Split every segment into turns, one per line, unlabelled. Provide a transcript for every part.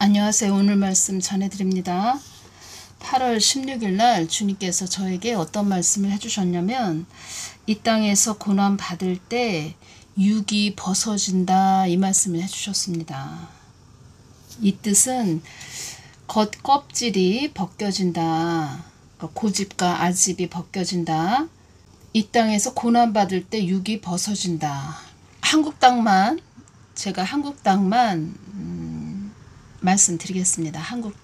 안녕하세요. 오늘 말씀 전해드립니다. 8월 16일 날 주님께서 저에게 어떤 말씀을 해주셨냐면, 이 땅에서 고난 받을 때 육이 벗어진다, 이 말씀을 해주셨습니다. 이 뜻은 겉 껍질이 벗겨진다, 고집과 아집이 벗겨진다, 이 땅에서 고난 받을 때 육이 벗어진다. 제가 한국 땅만 말씀드리겠습니다. 한국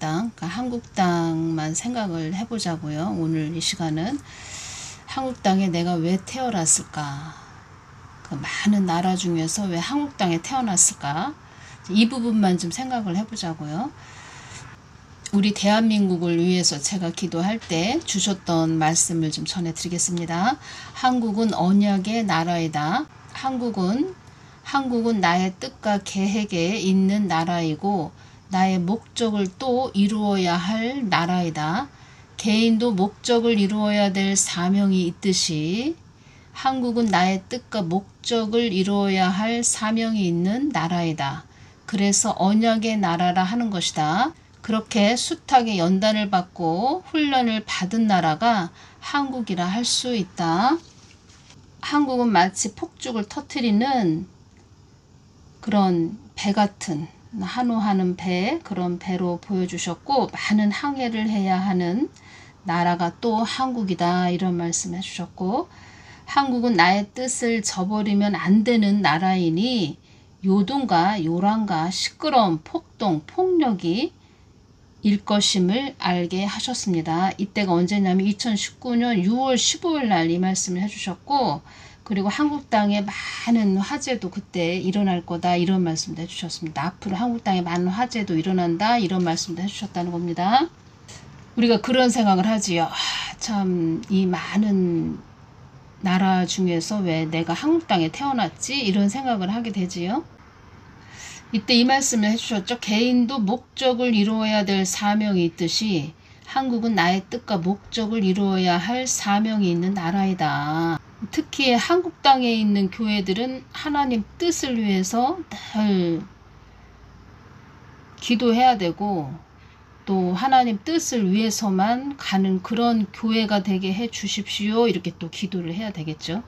땅만 생각을 해보자고요. 오늘 이 시간은 한국 땅에 내가 왜 태어났을까? 그 많은 나라 중에서 왜 한국 땅에 태어났을까? 이 부분만 좀 생각을 해보자고요. 우리 대한민국을 위해서 제가 기도할 때 주셨던 말씀을 좀 전해드리겠습니다. 한국은 언약의 나라이다. 한국은 나의 뜻과 계획에 있는 나라이고 나의 목적을 또 이루어야 할 나라이다. 개인도 목적을 이루어야 될 사명이 있듯이 한국은 나의 뜻과 목적을 이루어야 할 사명이 있는 나라이다. 그래서 언약의 나라라 하는 것이다. 그렇게 숱하게 연단을 받고 훈련을 받은 나라가 한국이라 할 수 있다. 한국은 마치 폭죽을 터뜨리는 그런 배 같은, 한호하는 배, 그런 배로 보여주셨고, 많은 항해를 해야 하는 나라가 또 한국이다, 이런 말씀 해주셨고, 한국은 나의 뜻을 저버리면 안 되는 나라이니 요동과 요란과 시끄러운 폭동, 폭력이 일 것임을 알게 하셨습니다. 이때가 언제냐면 2019년 6월 15일 날 이 말씀을 해주셨고, 그리고 한국 땅에 많은 화재도 그때 일어날 거다, 이런 말씀도 해주셨습니다. 앞으로 한국 땅에 많은 화재도 일어난다, 이런 말씀도 해주셨다는 겁니다. 우리가 그런 생각을 하지요. 참, 이 많은 나라 중에서 왜 내가 한국 땅에 태어났지? 이런 생각을 하게 되지요. 이때 이 말씀을 해주셨죠. 개인도 목적을 이루어야 될 사명이 있듯이 한국은 나의 뜻과 목적을 이루어야 할 사명이 있는 나라이다. 특히 한국 땅에 있는 교회들은 하나님 뜻을 위해서 늘 기도해야 되고, 또 하나님 뜻을 위해서만 가는 그런 교회가 되게 해 주십시오, 이렇게 또 기도를 해야 되겠죠.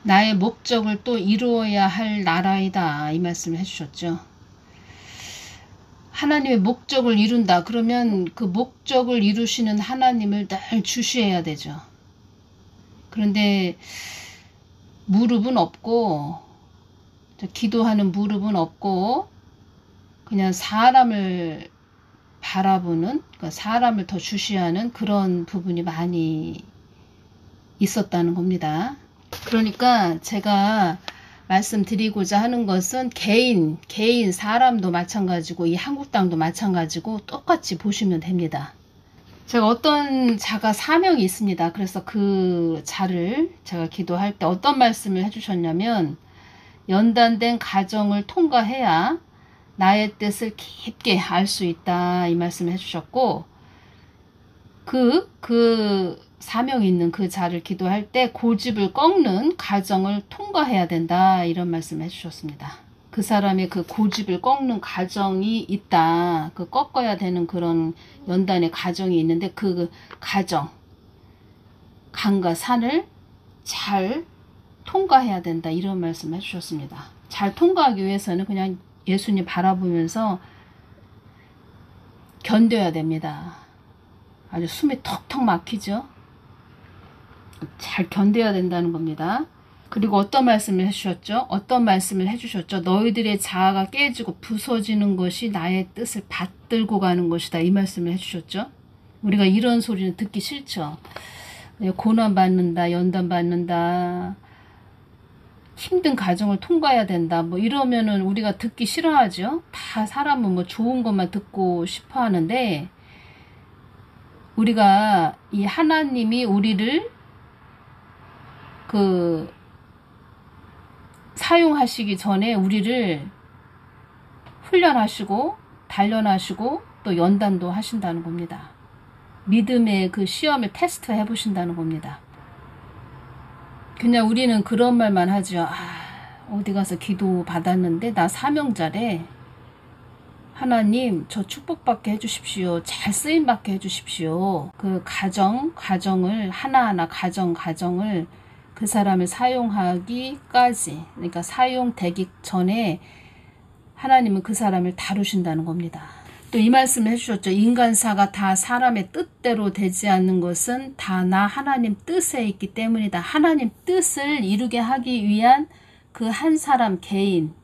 나의 목적을 또 이루어야 할 나라이다, 이 말씀을 해주셨죠. 하나님의 목적을 이룬다 그러면 그 목적을 이루시는 하나님을 늘 주시해야 되죠. 그런데 무릎은 없고, 기도하는 무릎은 없고, 그냥 사람을 바라보는, 그러니까 사람을 더 주시하는 그런 부분이 많이 있었다는 겁니다. 그러니까 제가 말씀드리고자 하는 것은 개인 사람도 마찬가지고 이 한국 땅도 마찬가지고 똑같이 보시면 됩니다. 제가 어떤 자가 사명이 있습니다. 그래서 그 자를 제가 기도할 때 어떤 말씀을 해주셨냐면, 연단된 가정을 통과해야 나의 뜻을 깊게 알 수 있다, 이 말씀을 해주셨고, 그 사명이 있는 그 자를 기도할 때 고집을 꺾는 가정을 통과해야 된다, 이런 말씀을 해주셨습니다. 그 사람의 그 고집을 꺾는 가정이 있다. 그 꺾어야 되는 그런 연단의 가정이 있는데 그 가정, 강과 산을 잘 통과해야 된다, 이런 말씀을 해주셨습니다. 잘 통과하기 위해서는 그냥 예수님 바라보면서 견뎌야 됩니다. 아주 숨이 턱턱 막히죠. 잘 견뎌야 된다는 겁니다. 그리고 어떤 말씀을 해주셨죠? 너희들의 자아가 깨지고 부서지는 것이 나의 뜻을 받들고 가는 것이다, 이 말씀을 해주셨죠. 우리가 이런 소리는 듣기 싫죠. 고난 받는다, 연단 받는다, 힘든 가정을 통과해야 된다, 뭐 이러면은 우리가 듣기 싫어하죠. 다 사람은 뭐 좋은 것만 듣고 싶어 하는데, 우리가 이 하나님이 우리를 사용하시기 전에 우리를 훈련하시고 단련하시고 또 연단도 하신다는 겁니다. 믿음의 그 시험을 테스트 해보신다는 겁니다. 그냥 우리는 그런 말만 하죠. 어디 가서 기도 받았는데 나 사명자래. 하나님 저 축복받게 해주십시오. 잘 쓰임받게 해주십시오. 그 가정을 하나하나 가정을 그 사람을 사용하기까지, 그러니까 사용되기 전에 하나님은 그 사람을 다루신다는 겁니다. 또 이 말씀을 해주셨죠. 인간사가 다 사람의 뜻대로 되지 않는 것은 다 나 하나님 뜻에 있기 때문이다. 하나님 뜻을 이루게 하기 위한 그 한 사람 개인,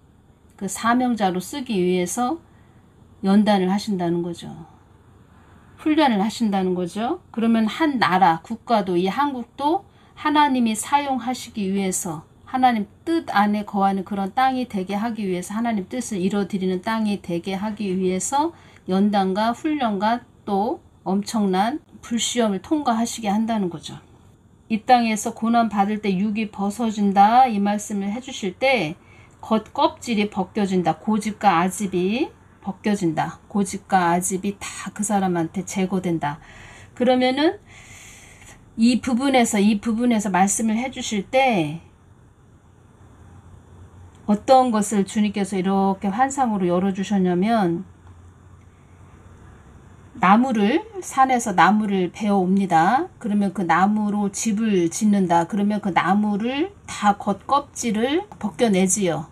그 사명자로 쓰기 위해서 연단을 하신다는 거죠. 훈련을 하신다는 거죠. 그러면 한 나라, 국가도, 이 한국도 하나님이 사용하시기 위해서, 하나님 뜻 안에 거하는 그런 땅이 되게 하기 위해서, 하나님 뜻을 이뤄드리는 땅이 되게 하기 위해서 연단과 훈련과 또 엄청난 불시험을 통과하시게 한다는 거죠. 이 땅에서 고난 받을 때 육이 벗어진다, 이 말씀을 해주실 때 겉 껍질이 벗겨진다. 고집과 아집이 벗겨진다. 고집과 아집이 다 그 사람한테 제거된다. 그러면은 이 부분에서 말씀을 해주실 때 어떤 것을 주님께서 이렇게 환상으로 열어주셨냐면, 산에서 나무를 베어옵니다. 그러면 그 나무로 집을 짓는다. 그러면 그 나무를 다 겉껍질을 벗겨내지요.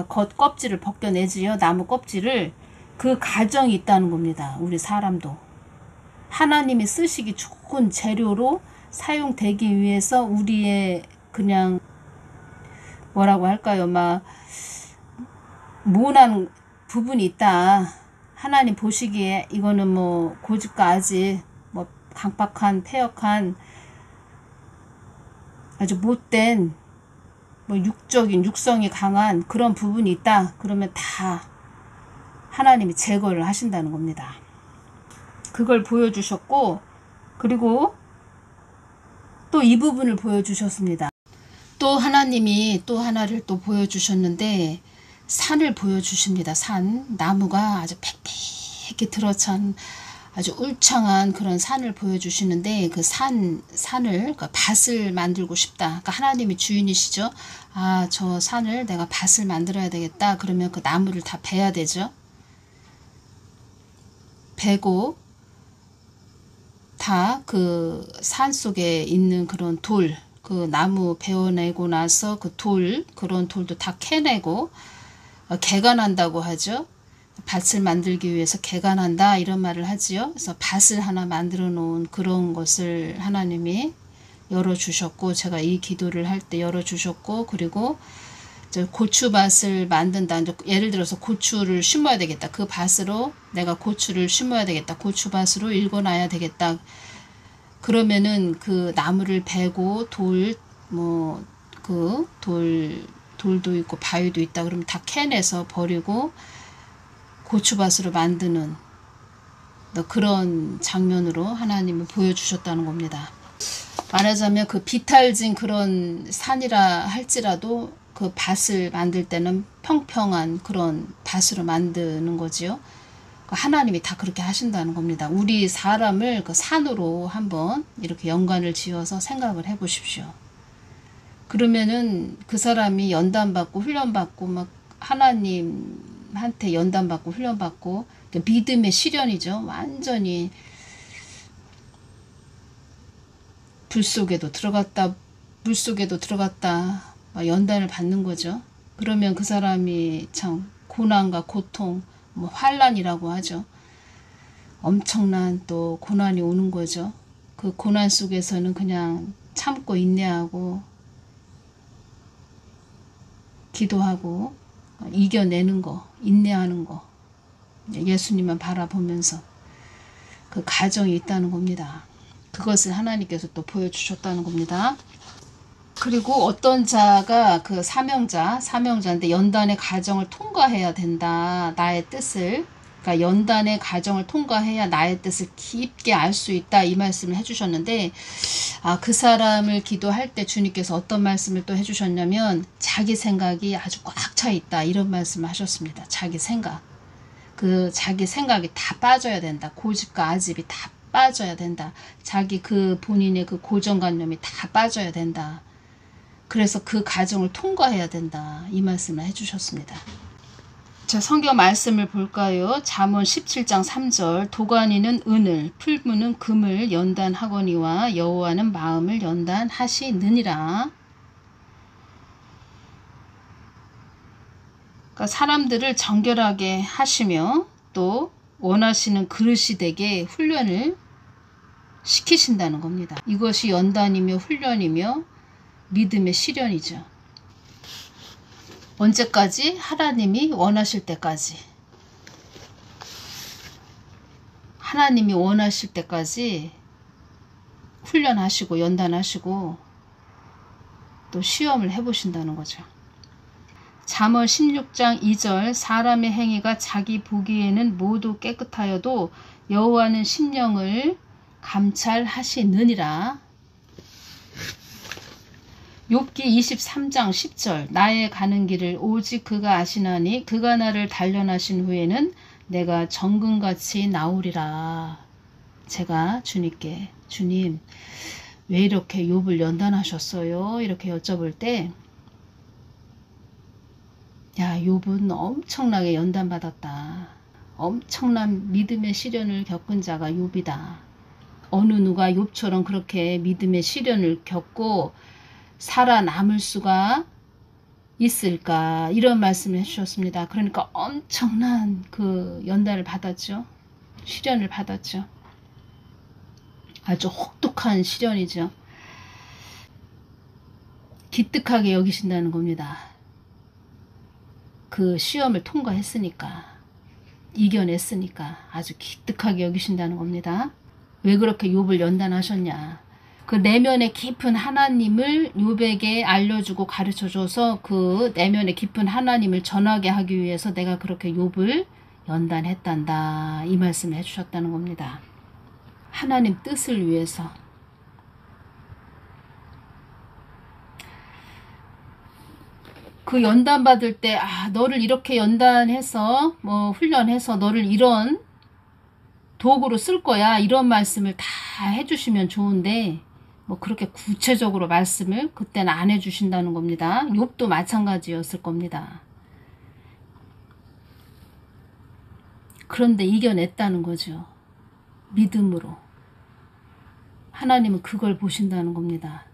겉껍질을 벗겨내지요. 나무 껍질을. 그 과정이 있다는 겁니다. 우리 사람도. 하나님이 쓰시기 좋은 재료로 사용되기 위해서 우리의 그냥 뭐라고 할까요? 막 모난 부분이 있다. 하나님 보시기에 이거는 뭐 고집과 아집, 뭐 강박한, 패역한, 아주 못된, 뭐 육성이 강한 그런 부분이 있다. 그러면 다 하나님이 제거를 하신다는 겁니다. 그걸 보여주셨고, 그리고 또 이 부분을 보여주셨습니다. 또 하나님이 또 하나를 또 보여주셨는데, 산을 보여주십니다. 나무가 아주 빽빽히 들어찬 아주 울창한 그런 산을 보여주시는데, 그 산을, 그 밭을 만들고 싶다. 그러니까 하나님이 주인이시죠. 아, 저 산을 내가 밭을 만들어야 되겠다. 그러면 그 나무를 다 베야 되죠. 베고 다 그 산 속에 있는 그런 돌, 그 나무 베어내고 나서 그런 돌도 다 캐내고, 개가 난다고 하죠. 밭을 만들기 위해서 개가 난다, 이런 말을 하지요. 그래서 밭을 하나 만들어 놓은 그런 것을 하나님이 열어주셨고, 제가 이 기도를 할 때 열어주셨고, 그리고 고추밭을 만든다. 예를 들어서 고추를 심어야 되겠다. 그 밭으로 내가 고추를 심어야 되겠다. 고추밭으로 읽어놔야 되겠다. 그러면은 그 나무를 베고 돌도 있고 바위도 있다. 그러면 다 캐내서 버리고 고추밭으로 만드는 그런 장면으로 하나님을 보여주셨다는 겁니다. 말하자면 그 비탈진 그런 산이라 할지라도 그 밭을 만들 때는 평평한 그런 밭으로 만드는 거지요. 하나님이 다 그렇게 하신다는 겁니다. 우리 사람을 그 산으로 한번 이렇게 연관을 지어서 생각을 해 보십시오. 그러면은 그 사람이 연단받고 훈련받고 막 하나님한테 연단받고 훈련받고, 믿음의 시련이죠. 완전히 불 속에도 들어갔다 물 속에도 들어갔다 막 연단을 받는 거죠. 그러면 그 사람이 참 고난과 고통, 뭐 환난이라고 하죠. 엄청난 또 고난이 오는 거죠. 그 고난 속에서는 그냥 참고 인내하고 기도하고 이겨내는 거, 인내하는 거, 예수님만 바라보면서 그 과정이 있다는 겁니다. 그것을 하나님께서 또 보여주셨다는 겁니다. 그리고 어떤 자가 그 사명자인데 연단의 과정을 통과해야 된다. 나의 뜻을, 그러니까 연단의 과정을 통과해야 나의 뜻을 깊게 알 수 있다, 이 말씀을 해주셨는데, 그 사람을 기도할 때 주님께서 어떤 말씀을 또 해주셨냐면, 자기 생각이 아주 꽉 차 있다, 이런 말씀을 하셨습니다. 자기 생각, 그 자기 생각이 다 빠져야 된다. 고집과 아집이 다 빠져야 된다. 자기 그 본인의 그 고정관념이 다 빠져야 된다. 그래서 그 과정을 통과해야 된다, 이 말씀을 해주셨습니다. 제 성경 말씀을 볼까요? 잠언 17장 3절 도가니는 은을 풀무는 금을 연단하거니와 여호와는 마음을 연단하시느니라. 그러니까 사람들을 정결하게 하시며 또 원하시는 그릇이 되게 훈련을 시키신다는 겁니다. 이것이 연단이며 훈련이며 믿음의 시련이죠. 언제까지? 하나님이 원하실 때까지. 하나님이 원하실 때까지 훈련하시고 연단하시고 또 시험을 해보신다는 거죠. 잠언 16장 2절 사람의 행위가 자기 보기에는 모두 깨끗하여도 여호와는 심령을 감찰하시느니라. 욥기 23장 10절 나의 가는 길을 오직 그가 아시나니 그가 나를 단련하신 후에는 내가 정금같이 나오리라. 제가 주님께 주님 왜 이렇게 욥을 연단하셨어요? 이렇게 여쭤볼 때 야, 욥은 엄청나게 연단받았다. 엄청난 믿음의 시련을 겪은 자가 욥이다. 어느 누가 욥처럼 그렇게 믿음의 시련을 겪고 살아남을 수가 있을까? 이런 말씀을 해주셨습니다. 그러니까 엄청난 그 연단을 받았죠. 시련을 받았죠. 아주 혹독한 시련이죠. 기특하게 여기신다는 겁니다. 그 시험을 통과했으니까, 이겨냈으니까 아주 기특하게 여기신다는 겁니다. 왜 그렇게 욥을 연단하셨냐? 그 내면의 깊은 하나님을 욥에게 알려주고 가르쳐줘서 그 내면의 깊은 하나님을 전하게 하기 위해서 내가 그렇게 욥을 연단했단다. 이 말씀을 해주셨다는 겁니다. 하나님 뜻을 위해서. 그 연단받을 때 너를 이렇게 연단해서 훈련해서 너를 이런 도구로 쓸 거야. 이런 말씀을 다 해주시면 좋은데 그렇게 구체적으로 말씀을 그때는 안 해주신다는 겁니다. 욥도 마찬가지였을 겁니다. 그런데 이겨냈다는 거죠. 믿음으로. 하나님은 그걸 보신다는 겁니다.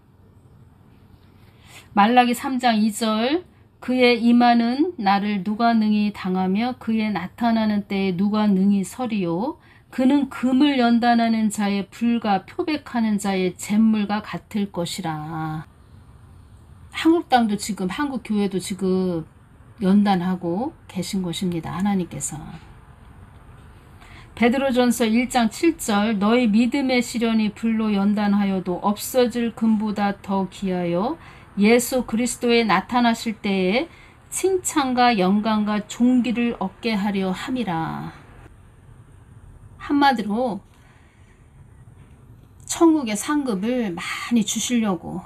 말라기 3장 2절 그의 임하는 나를 누가 능히 당하며 그의 나타나는 때에 누가 능히 서리요. 그는 금을 연단하는 자의 불과 표백하는 자의 잿물과 같을 것이라. 한국 땅도 지금 한국 교회도 지금 연단하고 계신 것입니다. 하나님께서. 베드로전서 1장 7절 너희 믿음의 시련이 불로 연단하여도 없어질 금보다 더 귀하여 예수 그리스도에 나타나실 때에 칭찬과 영광과 존귀를 얻게 하려 함이라. 한마디로 천국의 상급을 많이 주시려고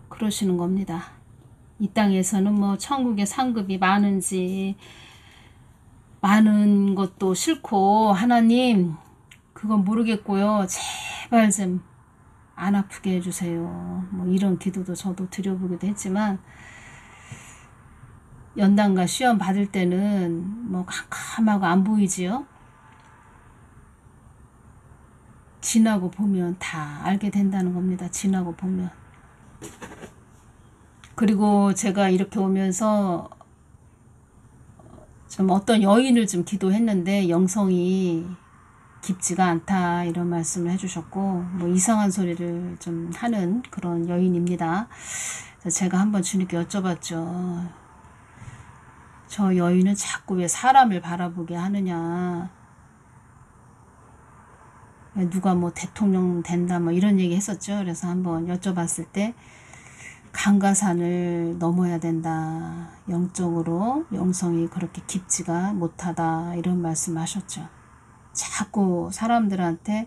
그러시는 겁니다. 이 땅에서는 천국의 상급이 많은지 많은 것도 싫고 하나님 그건 모르겠고요. 제발 좀 안 아프게 해주세요. 이런 기도도 저도 드려보기도 했지만 연단과 시험 받을 때는 캄캄하고 안 보이지요. 지나고 보면 다 알게 된다는 겁니다. 지나고 보면. 그리고 제가 이렇게 오면서 좀 어떤 여인을 좀 기도했는데 영성이 깊지가 않다 이런 말씀을 해주셨고 이상한 소리를 좀 하는 그런 여인입니다. 제가 한번 주님께 여쭤봤죠. 저 여인은 자꾸 왜 사람을 바라보게 하느냐. 누가 대통령 된다 이런 얘기 했었죠. 그래서 한번 여쭤봤을 때 강가산을 넘어야 된다. 영적으로 영성이 그렇게 깊지가 못하다 이런 말씀 하셨죠. 자꾸 사람들한테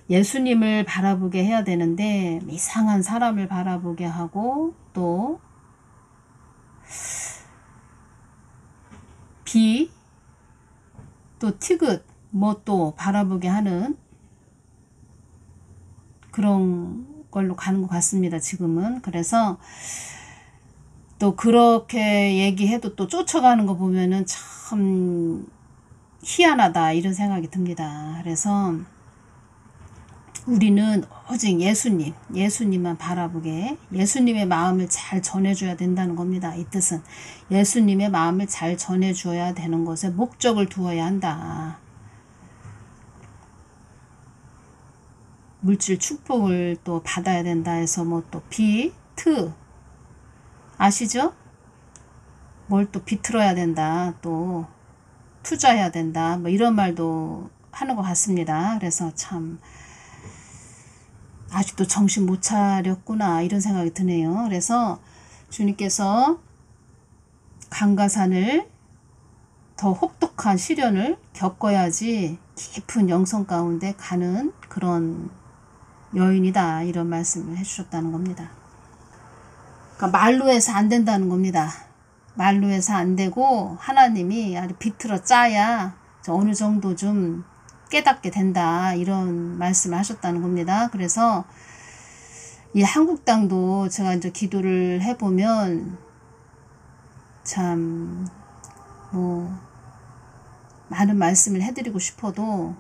예수님을 바라보게 해야 되는데 이상한 사람을 바라보게 하고 또 또 티귿 또 바라보게 하는 그런 걸로 가는 것 같습니다. 지금은. 그래서 또 그렇게 얘기해도 또 쫓아가는 거 보면은 참 희한하다 이런 생각이 듭니다. 그래서 우리는 오직 예수님만 바라보게 예수님의 마음을 잘 전해줘야 된다는 겁니다. 이 뜻은 예수님의 마음을 잘 전해줘야 되는 것에 목적을 두어야 한다. 물질 축복을 또 받아야 된다 해서 뭐 또 비트 아시죠? 뭘 또 비틀어야 된다, 또 투자해야 된다, 뭐 이런 말도 하는 것 같습니다. 그래서 참 아직도 정신 못 차렸구나 이런 생각이 드네요. 그래서 주님께서 강가산을 더 혹독한 시련을 겪어야지 깊은 영성 가운데 가는 그런 여인이다 이런 말씀을 해주셨다는 겁니다. 그러니까 말로 해서 안 된다는 겁니다. 말로 해서 안 되고 하나님이 아주 비틀어 짜야 어느 정도 좀 깨닫게 된다 이런 말씀을 하셨다는 겁니다. 그래서 이 한국 땅도 제가 이제 기도를 해보면 참 뭐 많은 말씀을 해드리고 싶어도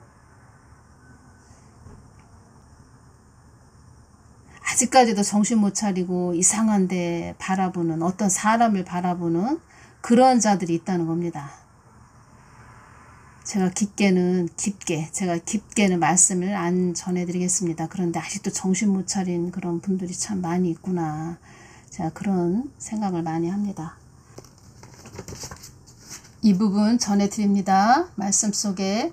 아직까지도 정신 못 차리고 이상한 데 바라보는 어떤 사람을 바라보는 그런 자들이 있다는 겁니다. 제가 깊게는 말씀을 안 전해드리겠습니다. 그런데 아직도 정신 못 차린 그런 분들이 참 많이 있구나. 제가 그런 생각을 많이 합니다. 이 부분 전해드립니다. 말씀 속에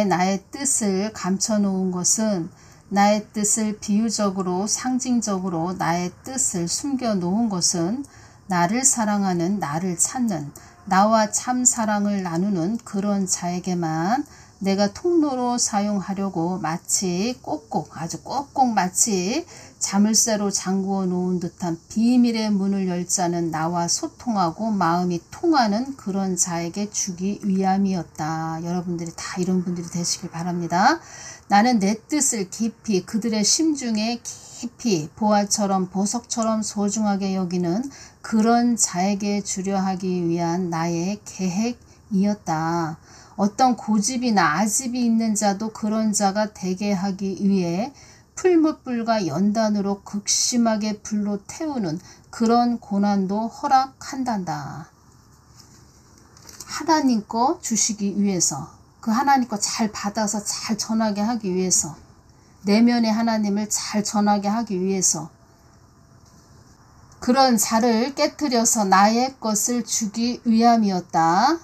나의 뜻을 감춰놓은 것은 나의 뜻을 비유적으로 상징적으로 나의 뜻을 숨겨놓은 것은 나를 사랑하는 나를 찾는 나와 참 사랑을 나누는 그런 자에게만 내가 통로로 사용하려고 마치 아주 꼭꼭 마치 자물쇠로 잠그어 놓은 듯한 비밀의 문을 열 자는 나와 소통하고 마음이 통하는 그런 자에게 주기 위함이었다. 여러분들이 다 이런 분들이 되시길 바랍니다. 나는 내 뜻을 깊이 그들의 심중에 깊이 보화처럼 보석처럼 소중하게 여기는 그런 자에게 주려 하기 위한 나의 계획이었다. 어떤 고집이나 아집이 있는 자도 그런 자가 되게 하기 위해 풀무불과 연단으로 극심하게 불로 태우는 그런 고난도 허락한단다. 하나님 거 주시기 위해서 그 하나님 거 잘 받아서 잘 전하게 하기 위해서 내면의 하나님을 잘 전하게 하기 위해서 그런 자를 깨트려서 나의 것을 주기 위함이었다.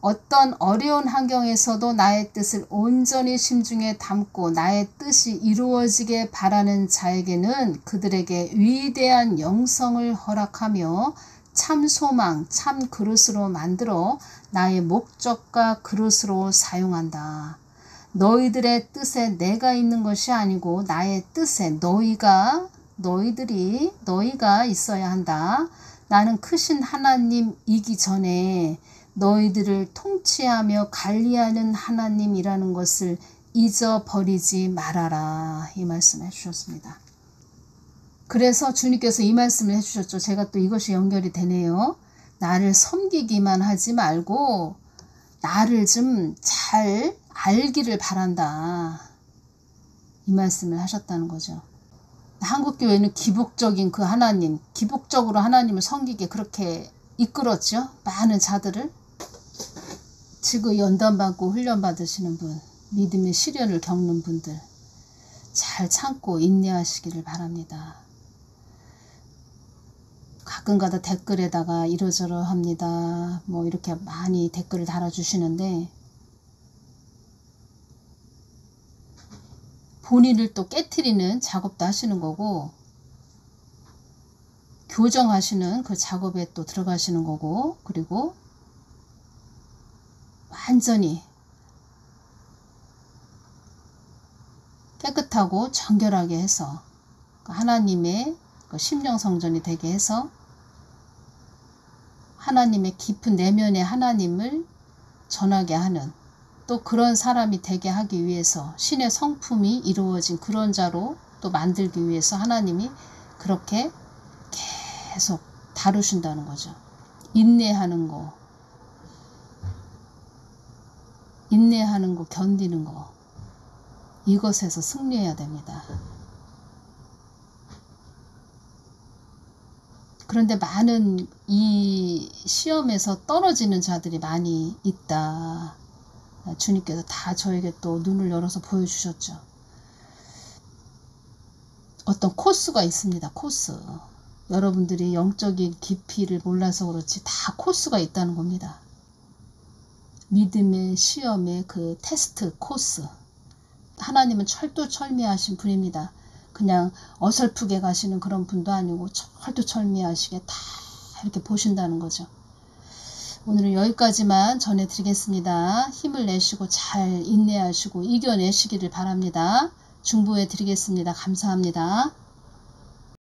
어떤 어려운 환경에서도 나의 뜻을 온전히 심중에 담고 나의 뜻이 이루어지게 바라는 자에게는 그들에게 위대한 영성을 허락하며 참 소망, 참 그릇으로 만들어 나의 목적과 그릇으로 사용한다. 너희들의 뜻에 내가 있는 것이 아니고 나의 뜻에 너희가 있어야 한다. 나는 크신 하나님이기 전에 너희들을 통치하며 관리하는 하나님이라는 것을 잊어버리지 말아라. 이 말씀을 해주셨습니다. 그래서 주님께서 이 말씀을 해주셨죠. 제가 또 이것이 연결이 되네요. 나를 섬기기만 하지 말고 나를 좀 잘 알기를 바란다. 이 말씀을 하셨다는 거죠. 한국교회는 기복적인 그 하나님, 기복적으로 하나님을 섬기게 그렇게 이끌었죠. 많은 자들을. 지금 연단받고 훈련받으시는 분, 믿음의 시련을 겪는 분들 잘 참고 인내하시기를 바랍니다. 가끔가다 댓글에다가 이러저러 합니다. 뭐 이렇게 많이 댓글을 달아주시는데 본인을 또 깨트리는 작업도 하시는 거고 교정하시는 그 작업에 또 들어가시는 거고 그리고 완전히 깨끗하고 정결하게 해서 하나님의 심령 성전이 되게 해서 하나님의 깊은 내면의 하나님을 전하게 하는 또 그런 사람이 되게 하기 위해서 신의 성품이 이루어진 그런 자로 또 만들기 위해서 하나님이 그렇게 계속 다루신다는 거죠. 인내하는 거, 견디는 거, 이것에서 승리해야 됩니다. 그런데 많은 이 시험에서 떨어지는 자들이 많이 있다. 주님께서 다 저에게 또 눈을 열어서 보여주셨죠. 어떤 코스가 있습니다. 코스. 여러분들이 영적인 깊이를 몰라서 그렇지 다 코스가 있다는 겁니다. 믿음의 시험의 그 테스트 코스. 하나님은 철두철미하신 분입니다. 그냥 어설프게 가시는 그런 분도 아니고 철두철미하시게 다 이렇게 보신다는 거죠. 오늘은 여기까지만 전해드리겠습니다. 힘을 내시고 잘 인내하시고 이겨내시기를 바랍니다. 중보해 드리겠습니다. 감사합니다.